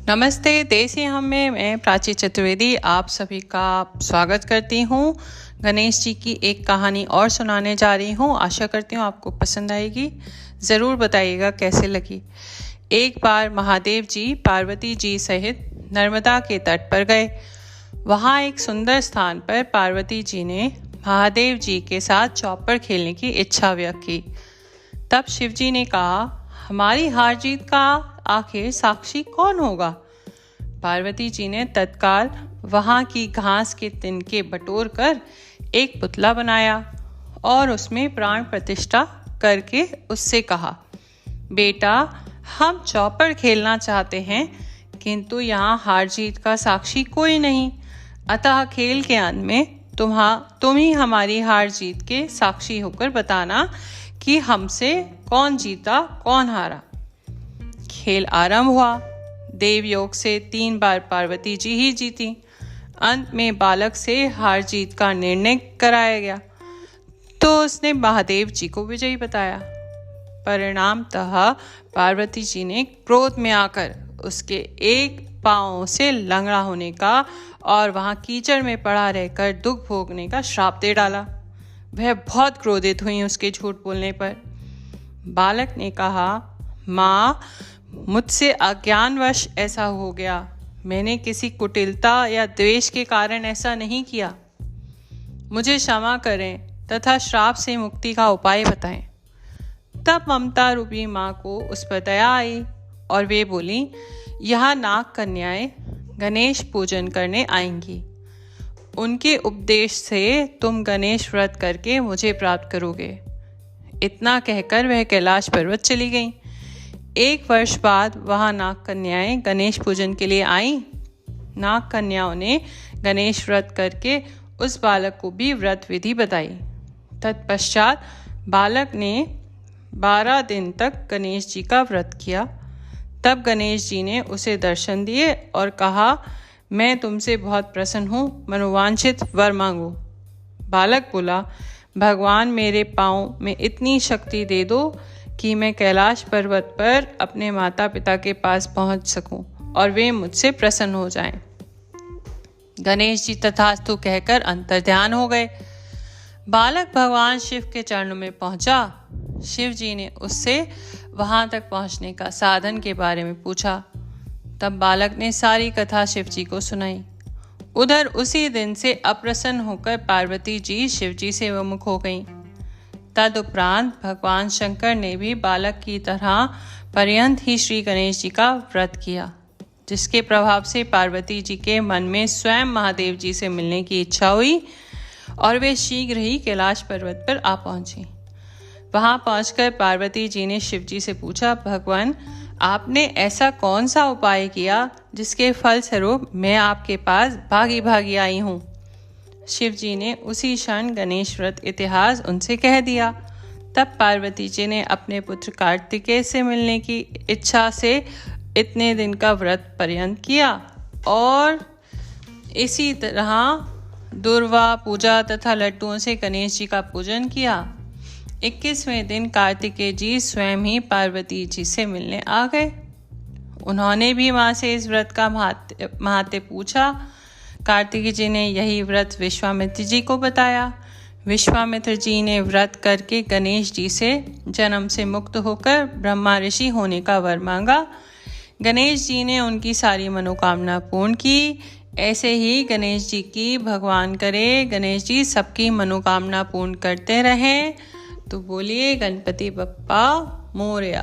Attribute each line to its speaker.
Speaker 1: नमस्ते। देसी हम में मैं प्राची चतुर्वेदी आप सभी का स्वागत करती हूँ। गणेश जी की एक कहानी और सुनाने जा रही हूँ। आशा करती हूँ आपको पसंद आएगी। ज़रूर बताइएगा कैसे लगी। एक बार महादेव जी पार्वती जी सहित नर्मदा के तट पर गए। वहाँ एक सुंदर स्थान पर पार्वती जी ने महादेव जी के साथ चौपड़ खेलने की इच्छा व्यक्त की। तब शिव जी ने कहा, हमारी हार जीत का आखिर साक्षी कौन होगा? पार्वती जी ने तत्काल वहां की घास के तिनके बटोर कर एक पुतला बनाया और उसमें प्राण प्रतिष्ठा करके उससे कहा, बेटा, हम चौपड़ खेलना चाहते हैं, किंतु यहाँ हार जीत का साक्षी कोई नहीं, अतः खेल के अंत में तुम ही हमारी हार जीत के साक्षी होकर बताना कि हमसे कौन जीता कौन हारा। खेल आरंभ हुआ। देव योग से 3 बार पार्वती जी ही जीती। अंत में बालक से हार जीत का निर्णय कराया गया तो उसने महादेव जी को विजयी बताया। परिणामतः पार्वती जी ने क्रोध में आकर उसके एक पांव से लंगड़ा होने का और वहां कीचड़ में पड़ा रहकर दुख भोगने का श्राप दे डाला। वह बहुत क्रोधित हुई उसके झूठ बोलने पर। बालक ने कहा, माँ, मुझसे अज्ञानवश ऐसा हो गया। मैंने किसी कुटिलता या द्वेष के कारण ऐसा नहीं किया। मुझे क्षमा करें तथा श्राप से मुक्ति का उपाय बताएं। तब ममता रूपी माँ को उस पर दया आई और वे बोली, यहाँ नाग कन्याएं गणेश पूजन करने आएंगी। उनके उपदेश से तुम गणेश व्रत करके मुझे प्राप्त करोगे। इतना कहकर वह कैलाश पर्वत चली गईं। 1 वर्ष बाद वहां नाग कन्याएं गणेश पूजन के लिए आईं। नाग कन्याओं ने गणेश व्रत करके उस बालक को भी व्रत विधि बताई। तत्पश्चात बालक ने 12 दिन तक गणेश जी का व्रत किया। तब गणेश जी ने उसे दर्शन दिए और कहा, मैं तुमसे बहुत प्रसन्न हूँ, मनोवांछित वर मांगो। बालक बोला, भगवान, मेरे पाँव में इतनी शक्ति दे दो कि मैं कैलाश पर्वत पर अपने माता पिता के पास पहुंच सकूं और वे मुझसे प्रसन्न हो जाएं। गणेश जी तथास्तु कहकर अंतर्ध्यान हो गए। बालक भगवान शिव के चरणों में पहुंचा। शिव जी ने उससे वहां तक पहुंचने का साधन के बारे में पूछा। तब बालक ने सारी कथा शिव जी को सुनाई। उधर उसी दिन से अप्रसन्न होकर पार्वती जी शिव जी से विमुख हो गईं। तदुपरांत भगवान शंकर ने भी बालक की तरह पर्यंत ही श्री गणेश जी का व्रत किया, जिसके प्रभाव से पार्वती जी के मन में स्वयं महादेव जी से मिलने की इच्छा हुई और वे शीघ्र ही कैलाश पर्वत पर आ पहुंची। वहां पहुंचकर पार्वती जी ने शिव जी से पूछा, भगवान, आपने ऐसा कौन सा उपाय किया जिसके फलस्वरूप मैं आपके पास भागी भागी आई हूँ? शिव जी ने उसी क्षण गणेश व्रत इतिहास उनसे कह दिया। तब पार्वती जी ने अपने पुत्र कार्तिकेय से मिलने की इच्छा से इतने दिन का व्रत पर्यंत किया और इसी तरह दुर्वा पूजा तथा लड्डुओं से गणेश जी का पूजन किया। 21वें दिन कार्तिकेय जी स्वयं ही पार्वती जी से मिलने आ गए। उन्होंने भी माँ से इस व्रत का महत्व पूछा। कार्तिकेय जी ने यही व्रत विश्वामित्र जी को बताया। विश्वामित्र जी ने व्रत करके गणेश जी से जन्म से मुक्त होकर ब्रह्मा ऋषि होने का वर मांगा। गणेश जी ने उनकी सारी मनोकामना पूर्ण की। ऐसे ही गणेश जी की भगवान करे गणेश जी सबकी मनोकामना पूर्ण करते रहें। तो बोलिए गणपति बप्पा मोरया।